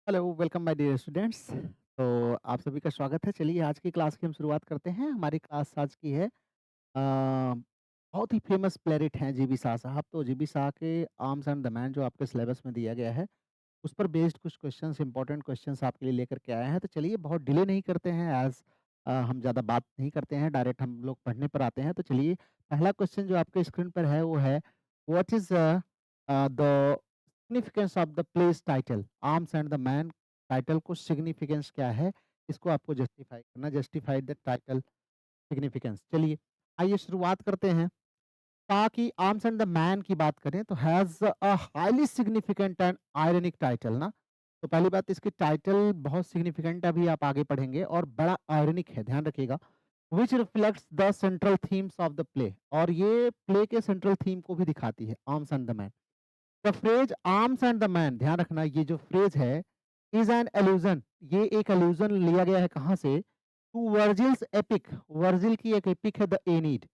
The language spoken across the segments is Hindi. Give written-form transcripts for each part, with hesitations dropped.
Hello, welcome my dear students. तो आप सभी का स्वागत है। चलिए आज की क्लास की हम शुरुआत करते हैं। हमारी क्लास आज की है बहुत ही फेमस प्लेरिट हैं जीबी शाह साहब। तो जीबी शाह के आर्म्स एंड द मैन जो आपके सिलेबस में दिया गया है, उस पर बेस्ड कुछ क्वेश्चंस इंपॉर्टेंट क्वेश्चंस आपके लिए लेकर के आए हैं। तो चलिए बहुत डिले नहीं करते हैं एज़ हम ज़्यादा बात नहीं करते हैं, डायरेक्ट हम लोग पढ़ने पर आते हैं। तो चलिए पहला क्वेश्चन जो आपके स्क्रीन पर है वो है what is the significance of the place title? Arms and the man title को सिग्निफिकेंस क्या है? इसको आपको जस्टिफाई करना, जस्टिफाई द टाइटल सिग्निफिकेंस। चलिए आइए शुरुआत करते हैं। ताकि आर्म्स एंड द मैन की बात करें तो has a highly significant and ironic title ना। तो पहली बात इसकी टाइटल बहुत सिग्निफिकेंट है, अभी आप आगे पढ़ेंगे, और बड़ा आयरनिक है, ध्यान रखिएगा। Which reflects the central themes of the play, और ये प्ले के सेंट्रल थीम को भी दिखाती है, arms and the man. The phrase arms and the man, ध्यान रखना ये जो फ्रेज है इज एन एल्यूजन, ये एक एल्यूजन लिया गया है कहाँ से? टू वर्जिल्स एपिक, वर्जिल की एक एपिक है द एनीड।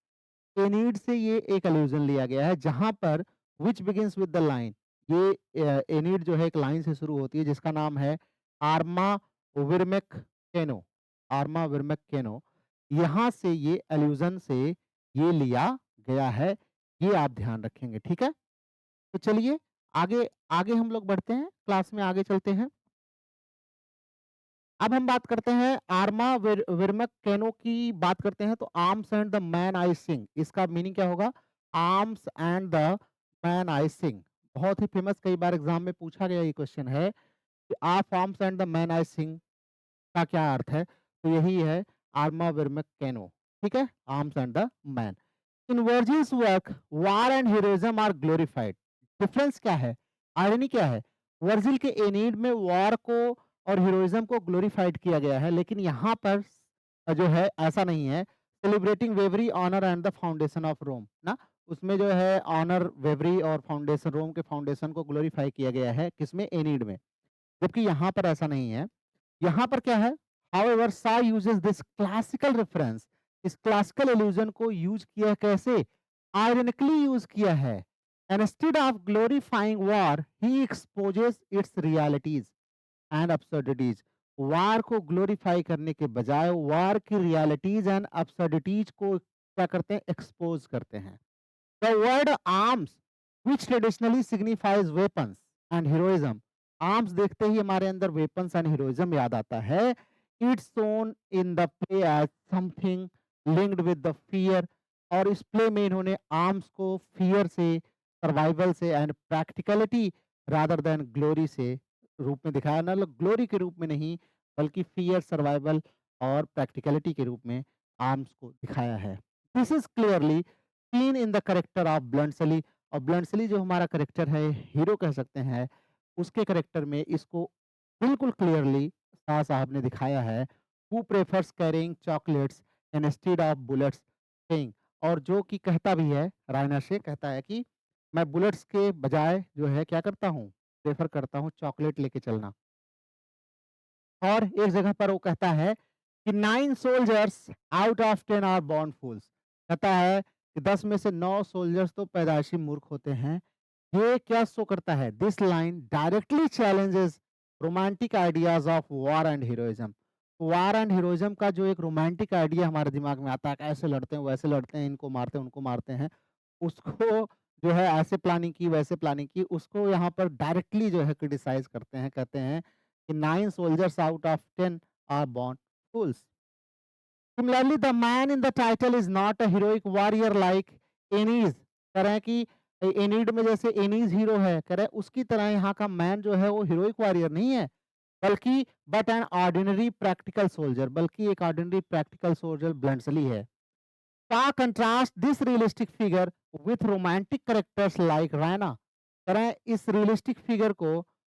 एनीड से ये एक एल्यूजन लिया गया है जहां पर विच बिगिंस विद द लाइन, ये एनीड जो है एक लाइन से शुरू होती है जिसका नाम है आर्मा विरमेक केनो, आर्मा विरमेक केनो। यहाँ से ये एल्यूजन से ये लिया गया है, ये आप ध्यान रखेंगे, ठीक है। तो चलिए आगे आगे हम लोग बढ़ते हैं, क्लास में आगे चलते हैं। अब हम बात करते हैं आर्मा विरमक कैनो की बात करते हैं। तो arms and the man I sing, इसका मीनिंग क्या होगा? Arms and the man I sing, बहुत ही फेमस, कई बार एग्जाम में पूछा गया ये क्वेश्चन है कि आप arms and the man I sing का क्या अर्थ है? तो यही है आर्मा विरमक कैनो, ठीक है, arms and the man. In Virgil's work war and heroism are glorified. Difference क्या है, आयरनी क्या है? वर्जिल के एनीड में वॉर को और हीरोइज्म को ग्लोरीफाइड किया गया है, लेकिन यहाँ पर जो है ऐसा नहीं है। Celebrating bravery honour and the foundation of Rome ना, उसमें जो है ऑनर वेवरी और फाउंडेशन, रोम के फाउंडेशन को ग्लोरीफाई किया गया है, किसमें? एनीड में। जबकि यहाँ पर ऐसा नहीं है। यहाँ पर क्या है? हाउएवर सा यूजेस दिस क्लासिकल रेफरेंस, इस क्लासिकल इल्यूजन को यूज किया है कैसे? आयरनिकली यूज किया है। Instead of glorifying war he exposes it's realities and absurdities। वार को ग्लोरीफाई करने के बजाय वार की रियलिटीज एंड absurdities को क्या करते हैं? एक्सपोज करते हैं। The word arms which traditionally signifies weapons and heroism, arms देखते ही हमारे अंदर वेपन्स एंड हीरोइज्म याद आता है। It's shown in the play as something linked with the fear, और इस प्ले में इन्होंने आर्म्स को फियर से, सर्वाइवल से and practicality rather than glory से रूप में दिखाया, ना ग्लोरी के रूप में नहीं, बल्कि फियर, सर्वाइवल और प्रैक्टिकलिटी के रूप में आर्म्स को दिखाया है। This is clearly seen in the character of Bluntschli, और ब्लंटसली जो हमारा कैरेक्टर है, हीरो कह सकते हैं, उसके कैरेक्टर में इसको बिल्कुल क्लियरली शाह साहब ने दिखाया है। Who prefers carrying chocolates instead of bullets, saying, और जो कि कहता भी है, रायना से कहता है कि मैं बुलेट्स के बजाय जो है क्या करता हूँ? प्रेफर करता हूँ चॉकलेट लेके चलना। और एक जगह पर वो कहता है कि 9 soldiers out of 10 are born fools, कहता है कि 10 में से 9 सोल्जर्स तो पैदाइशी मूर्ख होते हैं। ये क्या शो करता है? This line directly challenges romantic ideas of war and heroism. War and heroism का जो एक रोमांटिक आइडिया हमारे दिमाग में आता है, ऐसे लड़ते हैं, वैसे लड़ते हैं, इनको मारते हैं, उनको मारते हैं, उसको जो है ऐसे प्लानिंग की, वैसे प्लानिंग की, उसको यहाँ पर डायरेक्टली जो है क्रिटिसाइज करते हैं, कहते हैं कि 9 soldiers out of 10 are born fools. Similarly, the man in the title is not a heroic warrior like Aeneas। कह रहे हैं कि एनीड में जैसे एनीज हीरो है, कह रहे हैं उसकी तरह यहाँ का मैन जो है वो हीरोइक वॉरियर नहीं है, बल्कि but an ordinary practical soldier, बल्कि एक ऑर्डिनरी प्रैक्टिकल सोल्जर ब्लंटसली है। का contrast this realistic figure with romantic characters like Raina, कह रहे हैं इस रियलिस्टिक फिगर को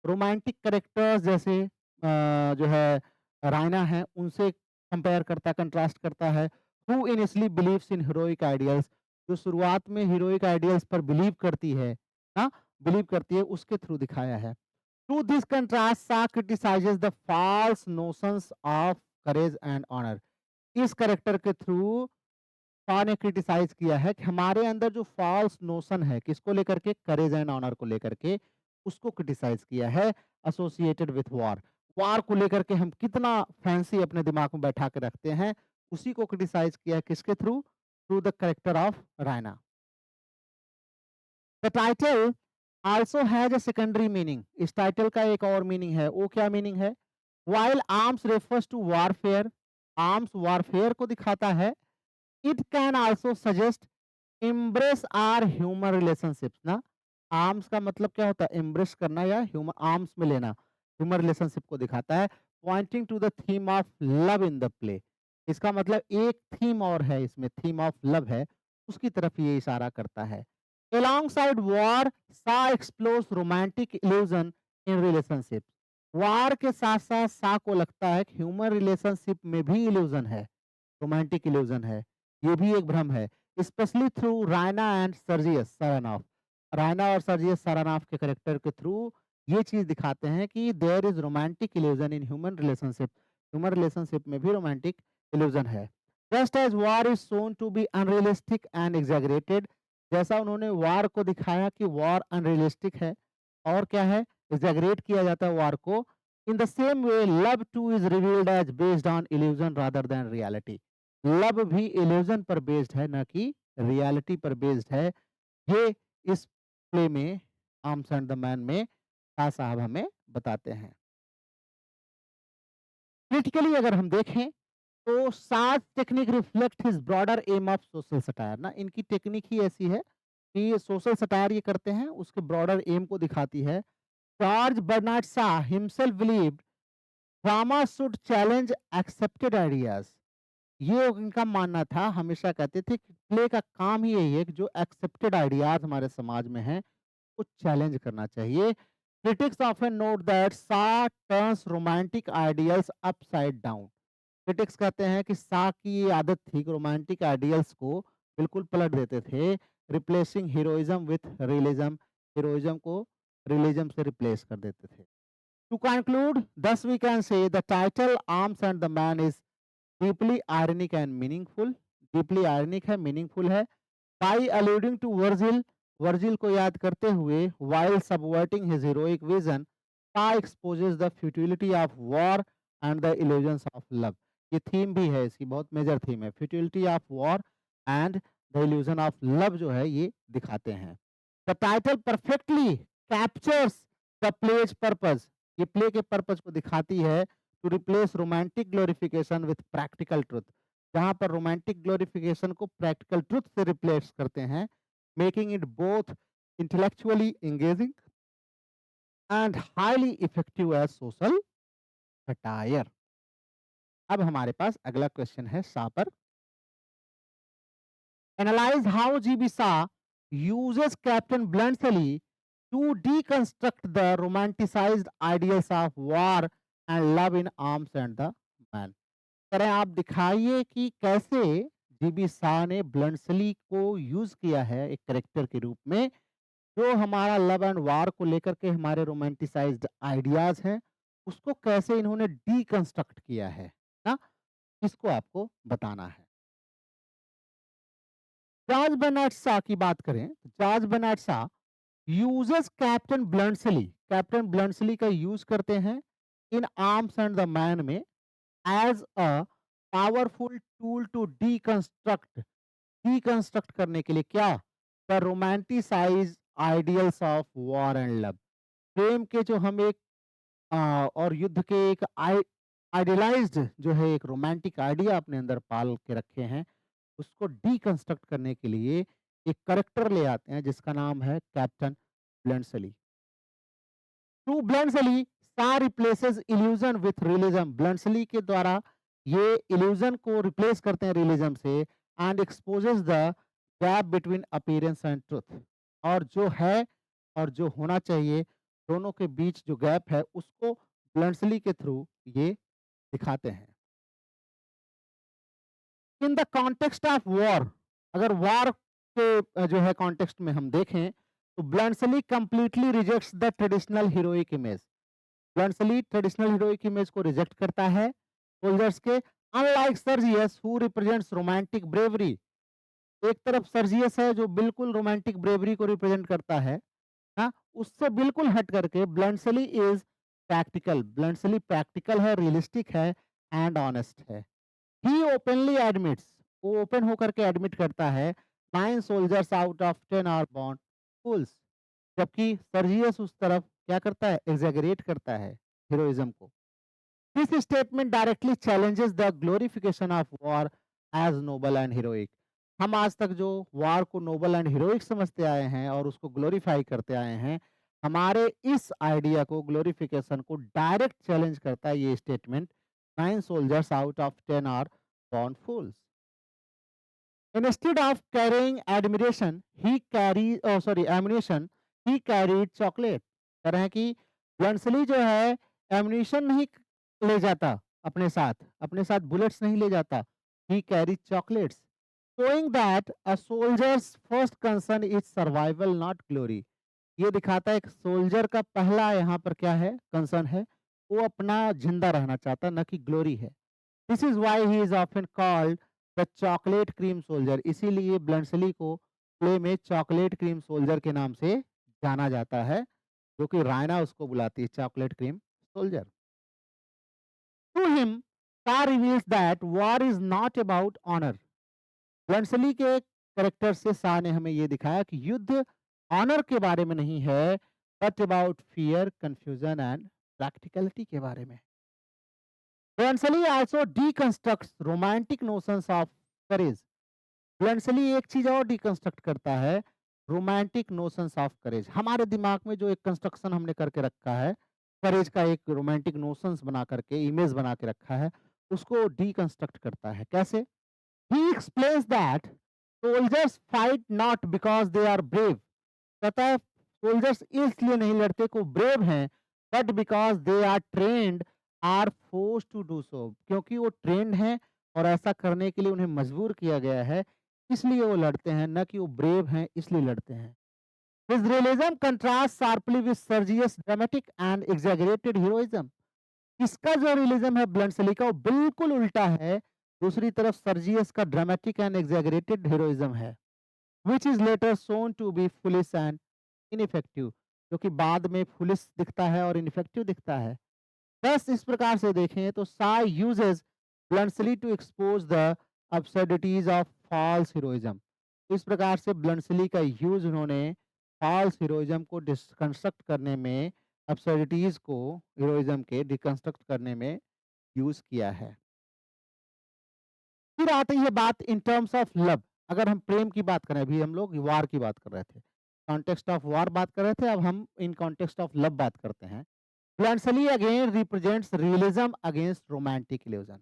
रोमांटिक कैरेक्टर्स जैसे जो है रायना है उनसे कंपेयर करता है, कंट्रास्ट करता है। Who initially believes in heroic ideals, जो शुरुआत में हीरोइक आइडियल्स पर बिलीव करती है ना, बिलीव करती है, उसके थ्रू दिखाया है। Through this contrast Shaw criticizes the false notions of courage and honour. इस कैरेक्टर के थ्रू शॉ ने क्रिटिसाइज किया है कि हमारे अंदर जो फॉल्स नोशन है, किसको लेकर के? करेज एंड ऑनर को लेकर के, उसको क्रिटिसाइज़ किया है एसोसिएटेड विथ वॉर। वॉर को लेकर के हम कितना फैंसी अपने दिमाग में बैठा के रखते हैं, उसी को क्रिटिसाइज़ किया है किसके through? Through the character of Raina. The title also has a secondary meaning. इस टाइटल का एक और मीनिंग है, वो क्या मीनिंग है? While arms refers to warfare, arms warfare को दिखाता है। It can also suggest embrace or human relationships ना। आर्म्स का मतलब क्या होता है? एम्ब्रेस करना या ह्यूमन आर्म्स में लेना, ह्यूमन रिलेशनशिप को दिखाता है। Pointing to the theme of love in the play. इसका मतलब एक थीम और है इसमें, थीम ऑफ लव है, उसकी तरफ ये इशारा करता है। Alongside war, Sa explores romantic illusion in relationship. वार के साथ साथ सा को लगता है कि ह्यूमन रिलेशनशिप में भी इल्यूजन है, रोमांटिक इल्यूजन है, ये भी एक भ्रम है। Specially through Raina and Sergius Saranoff. Raina और सर्जियस सारानॉफ के कैरेक्टर के थ्रू ये चीज दिखाते हैं कि there is romantic illusion in human relationship. Human relationship में भी रोमांटिक इल्यूजन है। Just as war is shown to be unrealistic and exaggerated, जैसा उन्होंने वॉर को दिखाया कि वॉर अनरियलिस्टिक है और क्या है, एग्जैगरेट किया जाता है वॉर को। In the same way love too is revealed as based on illusion rather than reality. Love भी इल्यूजन पर बेस्ड है, ना कि रियलिटी पर बेस्ड है। ये इस प्ले में आर्म्स एंड द मैन में शाह साहब हमें बताते हैं। क्रिटिकली अगर हम देखें तो Shaw's technique reflect his broader aim of social satire ना। इनकी टेक्निक ही ऐसी है कि ये सोशल सटायर ये करते हैं, उसके ब्रॉडर एम को दिखाती है। George Bernard Shaw himself believed drama should challenge accepted ideas. ये इनका मानना था, हमेशा कहते थे कि प्ले का काम ही यही है कि जो एक्सेप्टेड आइडियाज हमारे समाज में हैं को चैलेंज करना चाहिए। Critics often note that Shaw turns romantic ideals upside down. Critics कहते हैं कि शॉ की ये आदत थी कि रोमांटिक आइडियल्स को बिल्कुल पलट देते थे, replacing heroism with realism. Heroism को रियलिज्म से रिप्लेस कर देते थे। To conclude, thus we can say the title Arms and the Man is deeply ironic and meaningful. Deeply ironic है, मीनिंगफुल है। By alluding to Virgil, Virgil को याद करते हुए, while subverting his heroic vision, Shaw exposes the futility of war and the illusions of love. ये थीम भी है इसकी, बहुत मेजर थीम है। Futility of war and the illusion of love जो है ये दिखाते हैं। The title perfectly captures the play's purpose. ये प्ले के पर्पस को दिखाती है, to replace romantic glorification with practical truth. जहां पर रोमांटिक ग्लोरिफिकेशन को प्रैक्टिकल ट्रुथ से रिप्लेस करते हैं, making it both intellectually engaging and highly effective as social satire. अब हमारे पास अगला क्वेश्चन है शाह पर। Analyse how GB Shaw uses Captain Bluntschli to deconstruct the romanticised ideals of war and love in arms and the man. तरह आप दिखाइए कि कैसे जीबी शाह ने ब्लंटसली को यूज किया है एक करेक्टर के रूप में, जो हमारा लव एंड वार को लेकर के हमारे रोमांटिसाइज्ड आइडियाज हैं, उसको कैसे इन्होंने डीकंस्ट्रक्ट किया है ना, इसको आपको बताना है। जॉर्ज बर्नार्ड शॉ की बात करें तो George Bernard Shaw uses Captain Bluntschli, Captain Bluntschli का यूज करते हैं in arms and the man में as a powerful tool to deconstruct, deconstruct करने के लिए क्या, the romanticise ideals of war and love. प्रेम के जो हम एक और युद्ध के एक आइडियलाइज्ड जो है एक रोमांटिक आइडिया अपने अंदर पाल के रखे हैं, उसको डीकंस्ट्रक्ट करने के लिए एक करेक्टर ले आते हैं जिसका नाम है Captain Bluntschli. Through Bluntschli Shaw replaces illusion with realism. Bluntschli के द्वारा ये इल्यूजन को रिप्लेस करते हैं रियलिज्म से and exposes the gap between appearance and truth. और जो है और जो होना चाहिए दोनों के बीच जो गैप है उसको ब्लंटसली के थ्रू ये दिखाते हैं। In the context of war, अगर वॉर के जो है कॉन्टेक्स्ट में हम देखें तो Bluntschli completely rejects the traditional heroic image. Bluntschli traditional heroic image को रिजेक्ट करता है सोल्जर्स के। Unlike Sergius who represents romantic bravery, एक तरफ सर्जियस है जो बिल्कुल रोमांटिक ब्रेवरी को रिप्रेजेंट करता है, हाँ, उससे बिल्कुल हट करके Bluntschli is practical, Bluntschli practical है, रियलिस्टिक है एंड ऑनेस्ट है। ही ओपनली एडमिट्स, वो ओपन होकर के एडमिट करता है 9 soldiers out of 10 are born fools, जबकि सर्जियस उस तरफ क्या करता है, एग्ज़ैगरेट करता है हीरोइज़्म को। This statement directly challenges the glorification of war as noble and heroic. हम आज तक जो वॉर को नोबल एंड हेरोइक समझते आए हैं और उसको ग्लोरीफाई करते आए हैं, हमारे इस आइडिया को, ग्लोरिफिकेशन को डायरेक्ट चैलेंज करता है ये statement, 9 soldiers out of 10 are born fools. Instead of carrying ammunition, he carried chocolate. कह रहे हैं कि ब्लंटसली जो है एम्यूनिशन नहीं ले जाता अपने साथ बुलेट्स नहीं ले जाता. He carried chocolates, showing that a soldier's first concern is survival, not glory. ये दिखाता है एक सोल्जर का पहला यहाँ पर क्या है, कंसर्न है, वो अपना जिंदा रहना चाहता है, न कि ग्लोरी है. This is why he is often called the chocolate cream soldier, इसीलिए ब्लंटसली को प्ले में चॉकलेट क्रीम सोल्जर के नाम से जाना जाता है, जो कि रायना उसको बुलाती है chocolate cream soldier. To him car reveals that war is not about honour. Bluntschli के कैरेक्टर से शाह ने हमें ये दिखाया कि युद्ध ऑनर के बारे में नहीं है, but about fear, confusion and practicality के बारे में. Bluntschli also deconstructs romantic notions of courage. Bluntschli एक चीज और डिकंस्ट्रक्ट करता है, रोमांटिक नोशंस ऑफ करेज. हमारे दिमाग में जो एक कंस्ट्रक्शन हमने करके रखा है, करेज का एक रोमांटिक नोशंस बना करके, इमेज बना के रखा है, उसको डिकंस्ट्रक्ट करता है. कैसे? He explains that soldiers fight not because they are brave. कहता है सोल्जर्स इसलिए नहीं लड़ते को ब्रेव हैं, but because they are trained, are force to do so, क्योंकि वो ट्रेंड हैं और ऐसा करने के लिए उन्हें मजबूर किया गया है, इसलिए वो लड़ते हैं, न कि वो ब्रेव हैं इसलिए लड़ते हैं. His realism contrasts sharply with Sergius' dramatic and exaggerated heroism. इसका जो रियलिज्म है ब्लंटसली का वो बिल्कुल उल्टा है, दूसरी तरफ सर्जियस का ड्रामेटिक एंड एग्जैगरेटेड हीरोइज्म है, which is later shown to be foolish and ineffective, जो कि बाद में फुलिश दिखता है और इनफेक्टिव दिखता है. बस इस प्रकार से देखें तो Shaw uses Bluntschli to expose the absurdities of false heroism. इस प्रकार से ब्लंटसली का यूज उन्होंने फॉल्स हीरोइज्म को डिसकंस्ट्रक्ट करने में, अब्सर्डिटीज को हीरोइज्म के डिकंस्ट्रक्ट करने में यूज किया है. फिर आती है बात इन टर्म्स ऑफ लव. अगर हम प्रेम की बात करें, अभी हम लोग वार की बात कर रहे थे, कॉन्टेक्स्ट ऑफ वार बात कर रहे थे, अब हम इन कॉन्टेक्स्ट ऑफ लव बात करते हैं. Bluntschli again represents realism against romantic illusion.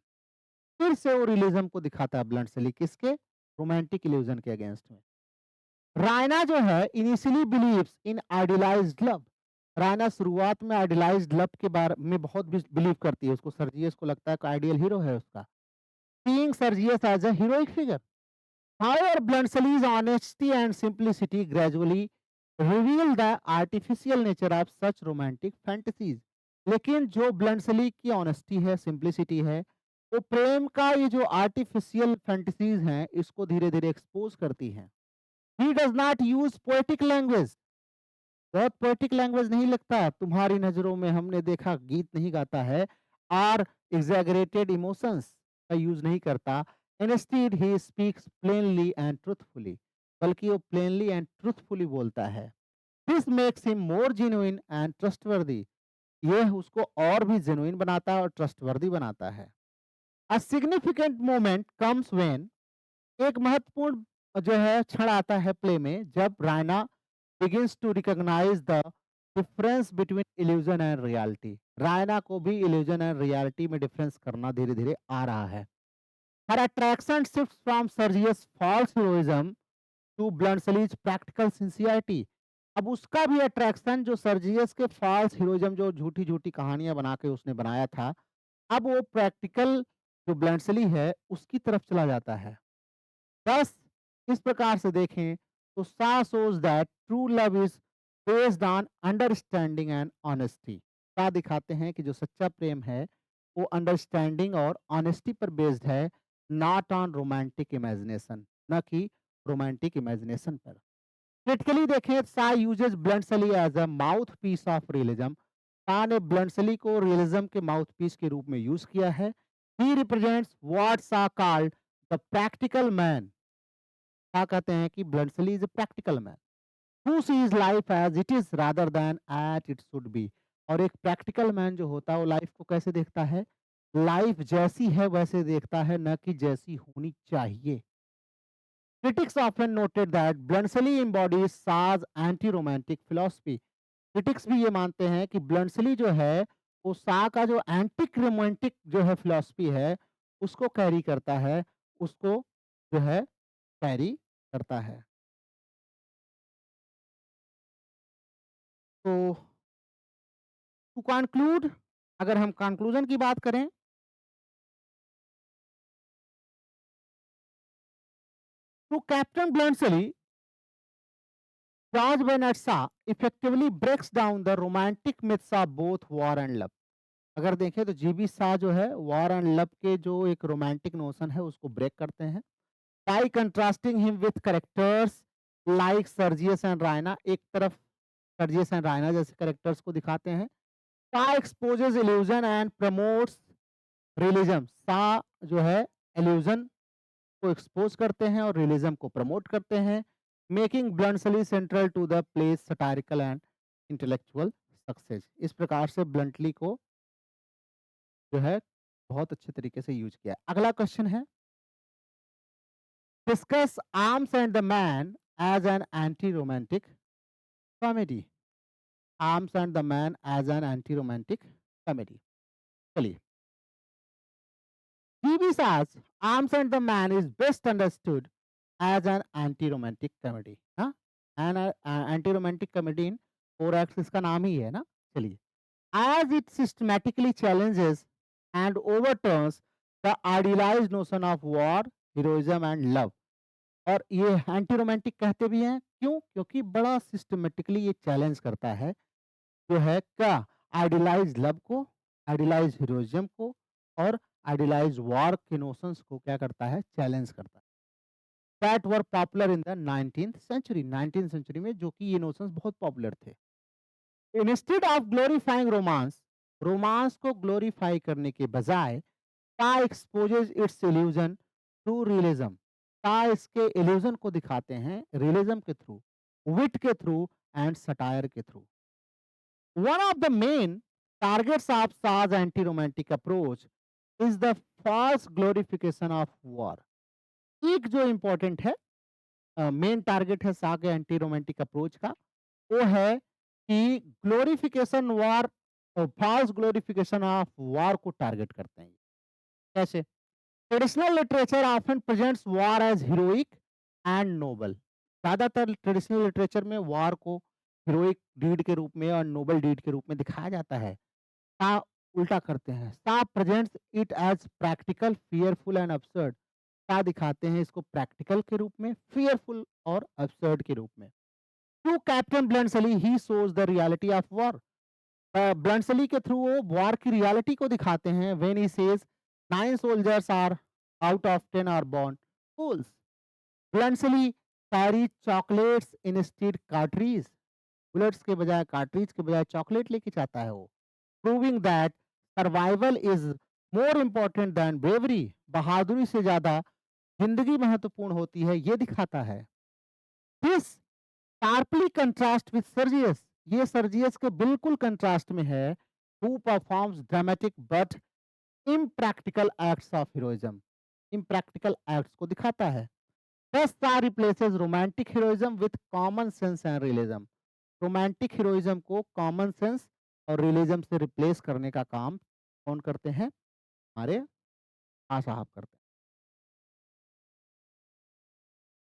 फिर से वो रियलिज्म को दिखाता है ब्लंटसली, किसके? रोमांटिक इल्यूजन के अगेंस्ट में. रायना जो है initially believes in idealised love. Raina शुरुआत में आइडियलाइज्ड लव के बारे में बहुत बिलीव करती है, उसको सर्जियस को लगता है कि आइडियल हीरो है उसका, seeing Sergius as a heroic figure. However, Bluntschli's honesty and simplicity gradually reveal the artificial nature of such romantic fantasies. लेकिन जो ब्लंटसली की ऑनेस्टी है, सिंप्लिसिटी है, वो प्रेम का ये जो आर्टिफिशियल फैंटेसीज हैं, इसको धीरे-धीरे एक्सपोज करती हैं. ही does not use poetic language. बहुत पोएटिक लैंग्वेज नहीं लगता तुम्हारी नजरों में, हमने देखा गीत नहीं गाता है, और एग्जैगरेटेड इमोशंस का यूज नहीं करता. Instead he speaks plainly and truthfully, बल्कि वो प्लेनली एंड ट्रूथफुली बोलता है. This makes him more genuine and trustworthy. यह उसको और भी जेन्युइन बनाता है और ट्रस्टवर्दी बनाता है. A significant moment comes when, एक महत्वपूर्ण जो है क्षण आता है प्ले में, जब Raina begins to recognize the difference between illusion and reality. Raina को भी illusion and reality में डिफरेंस करना धीरे धीरे आ रहा है. Her attraction shifts from Sergius' false heroism to Bluntschli's practical sincerity. अब उसका भी अट्रैक्शन जो सर्जियस के फॉल्स हीरोइज्म, जो झूठी झूठी कहानियां बना के उसने बनाया था, अब वो प्रैक्टिकल जो ब्लंटसली है उसकी तरफ चला जाता है. बस इस प्रकार से देखें तो सा shows that true love is based on understanding and honesty. सा दिखाते हैं कि जो सच्चा प्रेम है वो अंडरस्टैंडिंग और ऑनेस्टी पर बेस्ड है, नॉट ऑन रोमांटिक इमेजिनेशन, न कि रोमांटिक इमेजिनेशन पर. क्रिटिकली देखें, Shaw uses Bluntschli as a mouthpiece of realism. Shaw ने ब्लंटसली को रियलिज्म के माउथ पीस के रूप में यूज किया है। He represents what Shaw called the practical man. Shaw कहते हैं कि Bluntschli is a practical man who sees life as it is rather than at it should be. और एक प्रैक्टिकल मैन जो होता है वो लाइफ को कैसे देखता है? लाइफ जैसी है वैसे देखता है, न कि जैसी होनी चाहिए। Critics often noted that Bluntschli embodies Shah's anti-romantic philosophy। Critics भी ये मानते हैं कि ब्लंटसली जो है वो शाह का जो एंटिक रोमांटिक जो है फिलॉसफी है उसको कैरी करता है, उसको जो है कैरी करता है। तो टू कंक्लूड, अगर हम कंक्लूजन की बात करें, तो Captain Bluntschli, George Bernard Shaw effectively breaks down the romantic myths of both war and love. अगर देखें तो जीबी शाह जो है वॉर एंड लव के जो एक रोमांटिक नोशन है उसको ब्रेक करते हैं by contrasting him with characters like Sergius and Raina. एक तरफ सर्जियस एंड रायना जैसे कैरेक्टर्स को दिखाते हैं। Shah exposes illusion and promotes realism. Shah जो है इल्यूजन को एक्सपोज करते हैं और रियलिज्म को प्रमोट करते हैं, making Bluntschli central to the place satirical and intellectual success. इस प्रकार से ब्लंटली को जो है बहुत अच्छे तरीके से यूज किया है। अगला क्वेश्चन है, discuss arms and the man as an anti romantic comedy. Arms and the man as an anti romantic comedy. चलिए, GB Shaw's arms and the man is best understood as an anti romantic comedy. हाँ, an anti romantic comedy in 4 acts, इसका नाम ही है ना। चलिए, as it systematically challenges and overturns the idealized notion of war, heroism and love। और ये एंटी रोमांटिक कहते भी हैं, क्यों? क्योंकि बड़ा सिस्टमेटिकली ये चैलेंज करता है जो है क्या, आइडियलाइज लव को, आइडियलाइज हीरोइज्म को और आइडियलाइज वॉर के नोशंस को क्या करता है, चैलेंज करता है। That were popular in the 19th century, 19th century में जो कि ये नोशंस बहुत पॉपुलर थे। Instead of glorifying romance, romance को ग्लोरीफाई करने के बजाय ता exposes its illusion through realism. ता इसके इल्यूजन को दिखाते हैं रियलिज्म के थ्रू, विट के थ्रू एंड सटायर के through. One of the main targets of Shaw's anti romantic approach is the false glorification of war. एक जो इंपॉर्टेंट है, मेन टारगेट है सा के एंटी रोमांटिक अप्रोच का, वो है कि glorification war, false glorification of war को टारगेट करते हैं। कैसे? Traditional literature often presents war as heroic and noble. ज्यादातर ट्रेडिशनल लिटरेचर में वॉर को हीरोइक डीड के रूप में और नोबल डीड के रूप में दिखाया जाता है। सा उल्टा करते हैं, Shaw presents it as practical, fearful and absurd। Shaw दिखाते हैं इसको प्रैक्टिकल के रूप में, फियरफुल और absurd के रूप में। Through Captain Bluntschli he shows the reality of war. Bluntschli के थ्रू वो वॉर की रियलिटी को दिखाते हैं। When he says 9 soldiers are out of 10 are born fools. Bluntschli carry chocolates instead cartridges. Bullets के बजाय, कार्ट्रीज के बजाय चॉकलेट लेके जाता है वो। Proving that survival is more important then bravery. बहादुरी से ज्यादा जिंदगी महत्वपूर्ण होती है, ये दिखाता है। This sharply contrast with Sergius. ये सर्जियस के बिल्कुल कंट्रास्ट में है। Who performs dramatic but impractical acts of heroism. Impractical acts को दिखाता है। Thus Shah replaces romantic heroism with common sense and realism। Romantic heroism को कॉमन सेंस और रियलिज्म से रिप्लेस करने का काम कौन करते हैं? हमारे शाह साहब करते हैं।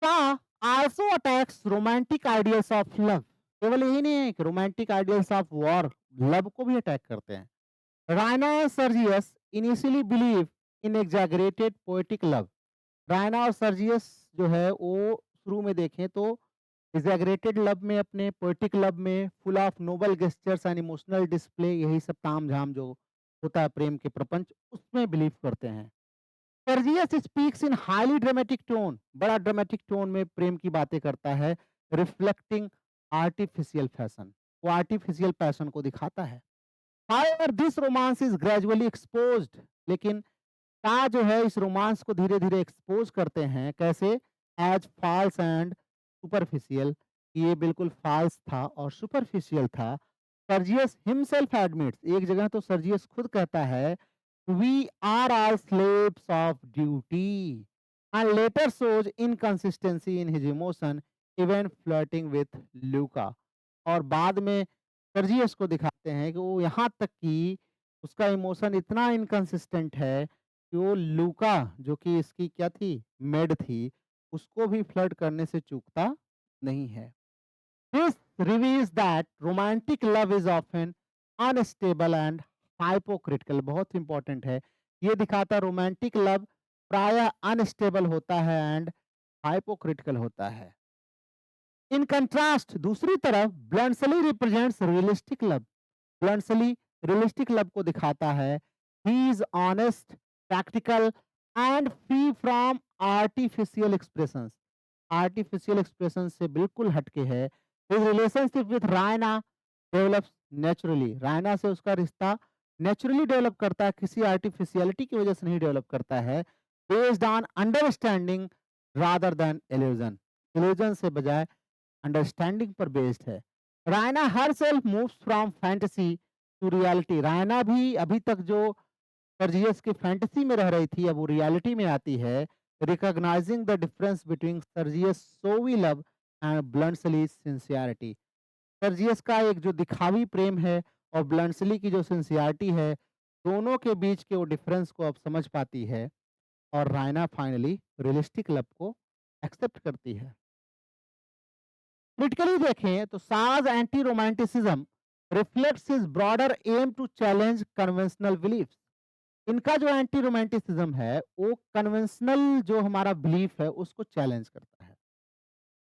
Shah also attacks romantic ideals of love. केवल यही नहीं है कि romantic ideals of war, love को भी अटैक करते हैं। Raina and Sergius initially believe in exaggerated poetic love. Raina और सर्जियस जो है वो शुरू में देखें तो एग्जैगरेटेड लव में, अपने पोएटिक लव में, full of noble gestures and emotional display, यही सब तामझाम जो होता है प्रेम के प्रपंच, उसमें बिलीव करते हैं। Sergius speaks in highly dramatic tone, बड़ा ड्रामेटिक टोन में प्रेम की बातें करता है। रिफ्लेक्टिंग आर्टिफिशियल फैशन, वो आर्टिफिशियल पैशन को दिखाता है। However this romance is gradually exposed, लेकिन का जो है इस रोमांस को धीरे-धीरे एक्सपोज़ करते हैं, कैसे? एज़ फ़ॉल्स एंड सुपरफिशियल, ये बिल्कुल फ़ॉल्स था और सुपरफिशियल था। सर्जियस हिमसेल्फ एडमिट्स, एक जगह तो सर्जियस खुद कहता है, "we are all slaves of duty", and later shows inconsistency in his emotion, even flirting with Louka. और बाद में सर्जियस को दिखाते हैं कि वो यहाँ तक कि उसका इमोशन इतना इनकंसिस्टेंट है कि वो लूका जो कि इसकी क्या थी, मेड थी, उसको भी फ्लर्ट करने से चूकता नहीं है। This reveals that romantic love is often unstable and hypocritical, बहुत इंपॉर्टेंट है। ये दिखाता है रोमांटिक लव प्रायः अनस्टेबल होता है एंड हाइपोक्रिटिकल होता है। इन कंट्रास्ट दूसरी तरफ Bluntschli represents realistic love. Bluntschli realistic love को दिखाता है। He is honest, practical and free from artificial expressions. Artificial expression से बिल्कुल हटके है। His relationship with Raina develops naturally, Raina से उसका रिश्ता नेचुरली डेवलप करता है, किसी आर्टिफिशियलिटी की वजह से नहीं डेवलप करता है। Based on understanding rather than illusion, illusion से बजाय अंडरस्टैंडिंग पर बेस्ड है। Raina herself moves from fantasy to reality, Raina भी अभी तक जो सर्जियस की फैंटेसी में रह रही थी, अब वो रियलिटी में आती है। Recognising the difference between Sergius showy love and Bluntschli sincerity, Sergius का एक जो दिखावी प्रेम है और ब्लंटसली की जो सिंसियरिटी है, दोनों के बीच के वो डिफरेंस को अब समझ पाती है और रायना फाइनली रियलिस्टिक लव को एक्सेप्ट करती है। क्रिटिकली देखें तो Shaw's anti romanticism reflects his broader aim to challenge conventional beliefs. इनका जो एंटी रोमांटिसिज्म है वो कन्वेंशनल जो हमारा बिलीफ है उसको चैलेंज करता है।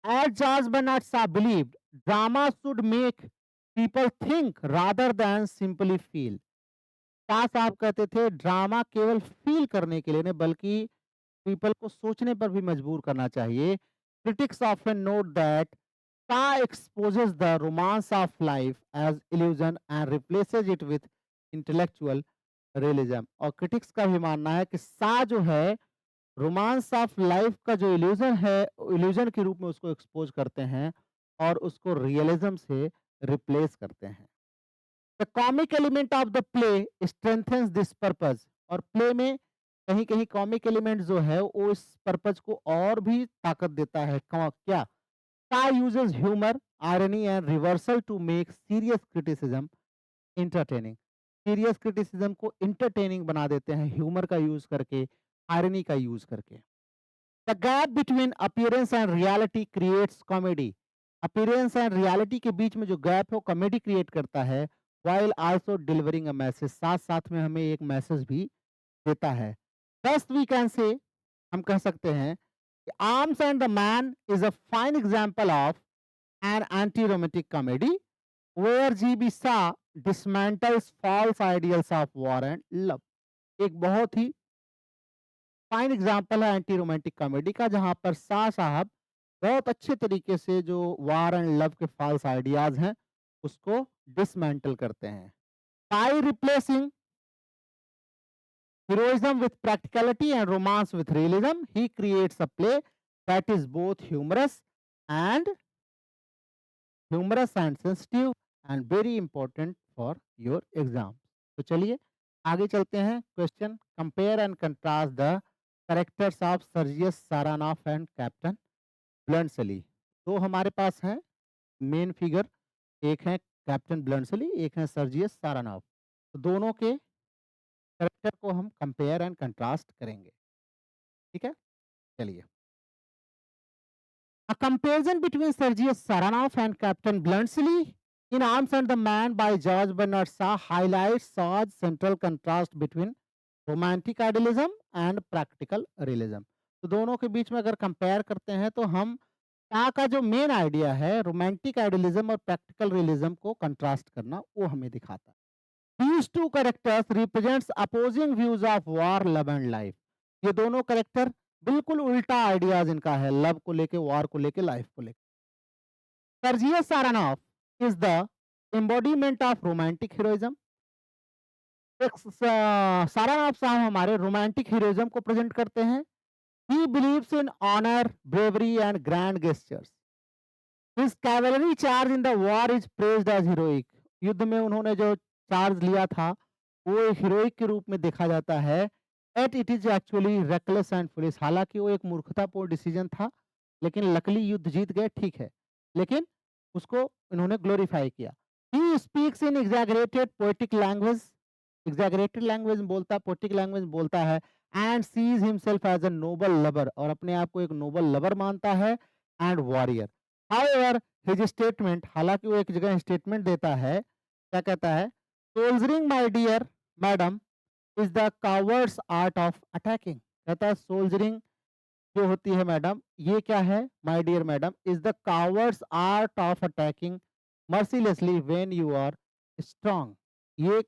As George Bernard Shaw believed, drama should make people think rather than simply feel. Shaw साहब कहते थे ड्रामा केवल फील करने के लिए नहीं बल्कि पीपल को सोचने पर भी मजबूर करना चाहिए। Critics often note that Shah exposes the romance of life as illusion and replaces it with intellectual realism। और critics का भी मानना है कि शाह जो है रोमांस ऑफ लाइफ का जो इल्यूजन है, इल्यूजन के रूप में उसको एक्सपोज करते हैं और उसको रियलिज्म से रिप्लेस करते हैं। The comic element of the play strengthens this purpose, और प्ले में कहीं कहीं कॉमिक एलिमेंट जो है वो इस पर्पज को और भी ताकत देता है। क्या? Shah uses humor, irony, and reversal to make serious criticism entertaining। Serious criticism को entertaining बना देते हैं ह्यूमर का यूज करके, irony का यूज करके। The gap between appearance and reality creates comedy. Appearance and reality के बीच में जो गैप है वो कॉमेडी क्रिएट करता है, while also delivering a message, साथ साथ में हमें एक मैसेज भी देता है। Thus we can say, हम कह सकते हैं Arms and the Man is a fine example of an anti-romantic comedy where G.B. Shah dismantles false ideals of war and love। एक बहुत ही फाइन एग्जाम्पल है एंटी रोमांटिक कॉमेडी का, जहां पर शाह साहब बहुत अच्छे तरीके से जो वार एंड लव के फॉल्स आइडियाज हैं उसको डिसमेंटल करते हैं। By replacing heroism with practicality and romance with realism, he creates a play that is both humorous and sensitive and very important for your exam। तो चलिए आगे चलते हैं। Question, compare and contrast the characters of Sergius Saranoff and Captain Bluntschli. तो हमारे पास है मेन फिगर, एक है कैप्टन ब्लंटसली, एक है सर्जियस सारानॉफ। तो दोनों के कैरेक्टर को हम कंपेयर एंड कंट्रास्ट करेंगे। ठीक है, चलिए। A comparison between Sergius Saranoff and Captain Bluntschli in Arms and the Man by George Bernard Shaw highlights Shaw's central contrast between romantic idealism and practical realism। तो दोनों के बीच में अगर कंपेयर करते हैं तो हम शाह का जो मेन आइडिया है रोमांटिक आइडियलिज्म और प्रैक्टिकल रियलिज्म को कंट्रास्ट करना, वो हमें दिखाता है। These two characters represents opposing views of war, love and life। ये दोनों कैरेक्टर बिल्कुल उल्टा आइडियाज इनका है, लव को लेके, वॉर को लेके, लाइफ को लेके। Sergius Saranov is the embodiment of romantic heroism. एक सारानाथ साहब हमारे रोमांटिक हीरोइज्म को प्रेजेंट करते हैं। He believes in honour, bravery and grand gestures. His cavalry charge in the war is praised as heroic. युद्ध में उन्होंने जो चार्ज लिया था, वो एक हीरोइक के रूप में देखा जाता है। Yet it is actually reckless and foolish. हालांकि वो एक मूर्खतापूर्ण डिसीजन था, लेकिन लकीली युद्ध जीत गए, ठीक है। लेकिन उसको इन्होंने ग्लोरीफाई किया। He speaks in exaggerated poetic language. Exaggerated language में बोलता है, पोएटिक लैंग्वेज में बोलता है, and sees himself as a noble lover, और अपने आप को एक नोबल लवर मानता है, and warrior. However his statement, हालांकि वो एक जगह स्टेटमेंट देता है, क्या कहता है? Soldiering my dear madam is the coward's art of attacking. कहता है सोल्जरिंग जो होती है मैडम, ये क्या है? My dear madam is the coward's art of attacking mercilessly when you are strong. ये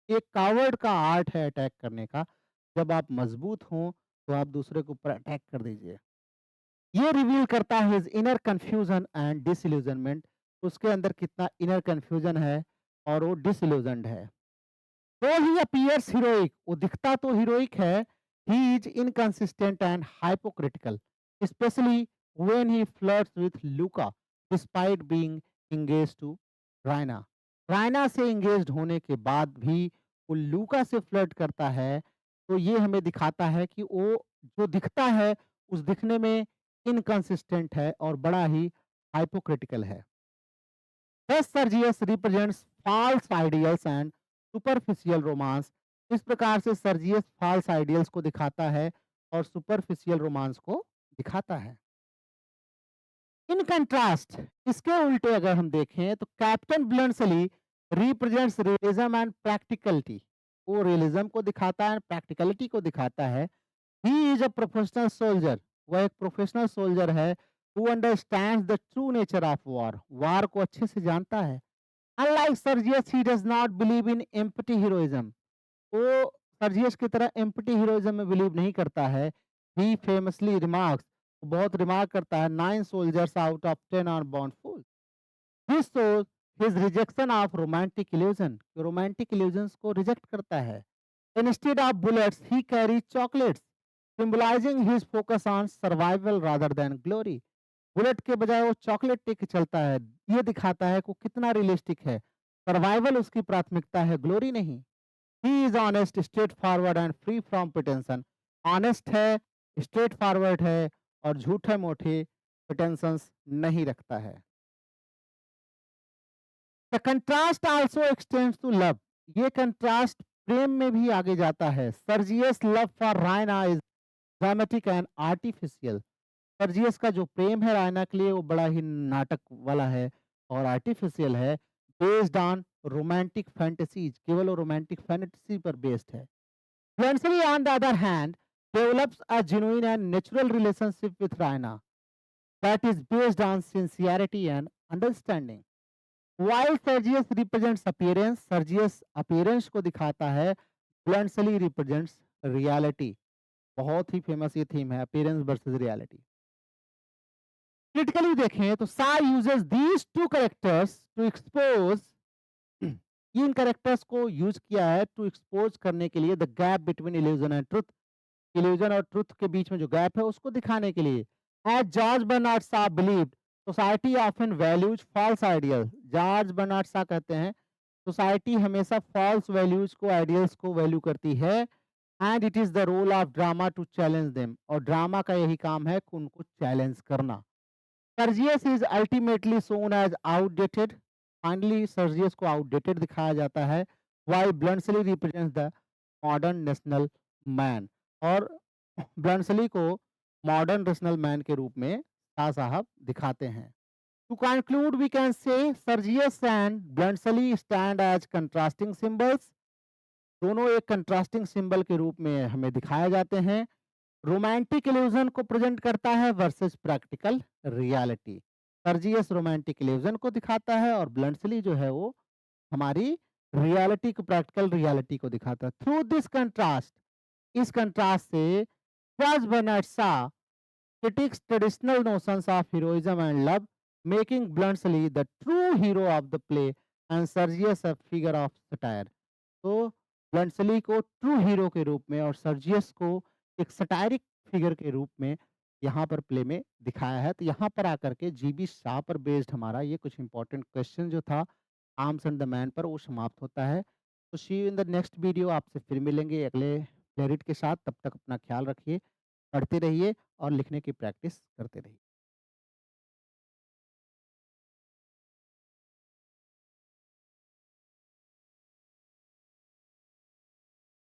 एक कावर्ड का आर्ट है अटैक करने का। जब आप मजबूत हों, तो आप दूसरे के ऊपर अटैक कर दीजिए। ये रिवील करता है his inner confusion and disillusionment. उसके अंदर कितना इनर कन्फ्यूजन है और वो डिसइल्यूजनड है। तो ही अपीयर्स हीरोइक, वो दिखता तो हीरोइक है। He is inconsistent and hypocritical, specially when he flirts with Louka despite being engaged to Raina. Raina से एंगेज्ड होने के बाद भी वो लूका से फ्लर्ट करता है, तो ये हमें दिखाता है कि वो जो दिखता है, उस दिखने में इनकंसिस्टेंट है और बड़ा ही हाइपोक्रिटिकल है। Thus Sergius represents false ideals and superficial romance. इस प्रकार से सर्जियस false ideals को दिखाता है और superficial romance को दिखाता है। इन कंट्रास्ट, इसके उल्टे अगर हम देखें तो Captain Bluntschli represents realism and practicality. वो रियलिज्म को दिखाता है, प्रैक्टिकलिटी को दिखाता है। He is a professional soldier, वह एक प्रोफेशनल सोल्जर है। Who understands the true nature of war, war को अच्छे से जानता है। Unlike Sergius he does not believe in empty heroism. वो सर्जियस की तरह एम्प्टी हीरोइज्म में बिलीव नहीं करता है। ही फेमसली रिमार्क्स, बहुत रिमार्क करता है, 9 soldiers out of 10 are born fools. This shows his rejection of romantic illusion, romantic illusions को रिजेक्ट करता है। Instead of bullets he carry chocolates, symbolizing his focus on survival rather than glory. Bullet के बजाय वो चॉकलेट लेके चलता है, ये दिखाता है कि वो कितना रियलिस्टिक है। सर्वाइवल उसकी प्राथमिकता है, ग्लोरी नहीं। He is honest, straight forward and free from pretension. Honest है, स्ट्रेट फॉरवर्ड है और झूठे मोटे प्रिटेंशंस नहीं रखता है। The contrast also extends to love, ये कंट्रास्ट प्रेम में भी आगे जाता है। Sergius love for Raina is dramatic and artificial. सर्जियस का जो प्रेम है रायना के लिए, वो बड़ा ही नाटक वाला है और आर्टिफिशियल है। बेस्ड ऑन रोमांटिक फैंटेसीज, केवल वो रोमांटिक फैंटेसी पर बेस्ड है। Bluntschli, on the other hand, develops a genuine and natural relationship with Raina that is based on sincerity and understanding. While Sergius represents appearance, Sergius appearance को दिखाता है, Bluntschli represents reality. बहुत ही फेमस ये थीम है, appearance versus reality. Critically देखें तो Sai uses these two characters to expose in characters को यूज किया है टू एक्सपोज करने के लिए the gap between illusion and truth, illusion और ट्रुथ के बीच में जो गैप है उसको दिखाने के लिए। As George Bernard Shaw believed, society often values false ideal. George Bernard Shaw कहते हैं सोसाइटी हमेशा फॉल्स वैल्यूज को, आइडियल्स को वैल्यू करती है, and it is the role of drama to challenge them, और ड्रामा का यही काम है कि उनको चैलेंज करना। Sergius is ultimately shown as outdated, finally Sergius को आउटडेटेड दिखाया जाता है। While Bluntschli represents the modern national man, और ब्लंटसली को मॉडर्न नेशनल मैन के रूप में शाह साहब दिखाते हैं। To conclude we can say Sergius and Bluntschli stand as contrasting symbols, दोनों एक कंट्रास्टिंग सिंबल के रूप में हमें दिखाए जाते हैं। रोमांटिक इल्यूजन को प्रेजेंट करता है versus practical reality. Sergius romantic illusion को दिखाता है और ब्लंटसली जो है वो हमारी रियलिटी को, प्रैक्टिकल रियलिटी को दिखाता है। थ्रू दिस कंट्रास्ट, इस कंट्रास्ट से George Bernard Shaw critiques traditional notions of heroism and love, making Bluntschli the true hero of the play and Sergius a figure of satire. तो ब्लंटसली को ट्रू हीरो के रूप में और सर्जियस को एक सटायरिक फिगर के रूप में यहाँ पर प्ले में दिखाया है। तो यहाँ पर आकर के जीबी शाह पर बेस्ड हमारा ये कुछ इंपॉर्टेंट क्वेश्चन जो था आर्म्स एंड द मैन पर वो समाप्त होता है। तो see you in the next video, आपसे फिर मिलेंगे अगले क्लेरिट के साथ। तब तक अपना ख्याल रखिए, पढ़ते रहिए और लिखने की प्रैक्टिस करते रहिए।